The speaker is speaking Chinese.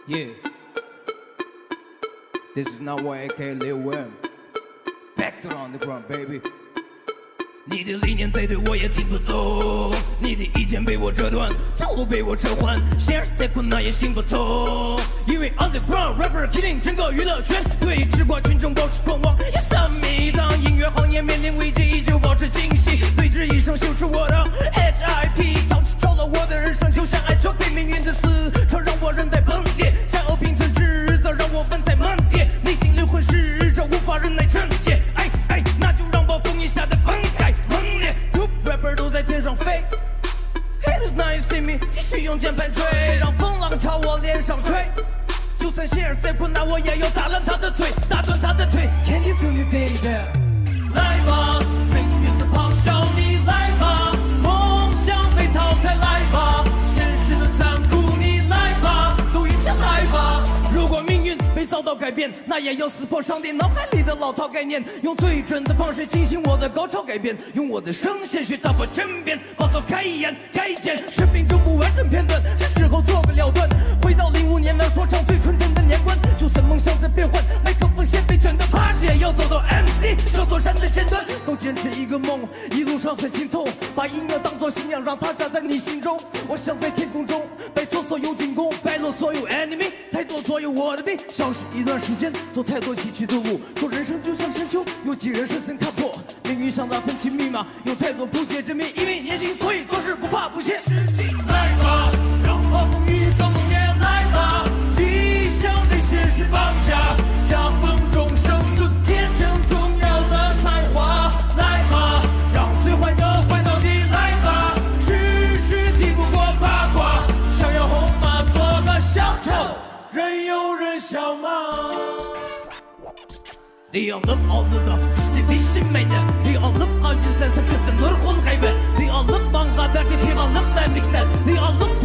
Yeah, this is not what AK Lil Wayne. Back to the underground, baby. 你的理念再对我也听不懂，你的意见被我折断，套路被我撤换，现实残酷那也行不通。因为 Underground rapper killing 整个娱乐圈，对吃瓜群众保持狂妄，也神秘。当音乐行业面临危机，依旧保持清晰，对质疑声秀出我的HIP， 潮起潮落我的人生就像HOP， 命运的撕扯让我韧带崩裂，善恶并存职责让我稳态猛跌，内心灵魂使者无法忍耐惩戒，那就让暴风雨下得愤慨猛烈。rapper 都在天上飞 ，haters now you see me， 继续用键盘追，让风浪朝我脸上吹。就算现实再困难，我也要打烂他的嘴，打断他的腿。Can you feel me, baby？ 来吧，命运的咆哮，你来吧，梦想被淘汰，来吧，现实的残酷，你来吧，都一起来吧。如果命运被遭到改变，那也要撕破上帝脑海里的老套概念，用最准的方式进行我的高超改编，用我的声线去打破争辩，暴躁开演改建，生命中不完整片段，是时候做个了断，回到05年那说唱最纯真的年关，就算梦想在变换，麦克风先被卷的趴着也要走到 MC 这座山的尖端，都坚持一个梦，一路上很心痛，把音乐当作信仰，让它扎在你心中。我想在天空中摆脱所有进攻，败落所有 enemy， 太多左右我的命，消失一段时间，走太多崎岖的路，说人生就像深秋，有几人深深看破，命运像那分期密码，有太多不解之谜，因为年轻所以做事不怕不懈。来吧，让暴风雨更猛烈，来吧，理想被现实绑架，夹缝中生存变成重要的才华，来吧，让最坏的坏到底，来吧，世事敌不过八卦，想要红马做个小丑，任由人笑骂。Liyanlık aldıda üstü Liyanlık acizden sepettin nurgun kaybet Liyanlık banga verdi figanlık memlikler Liyanlık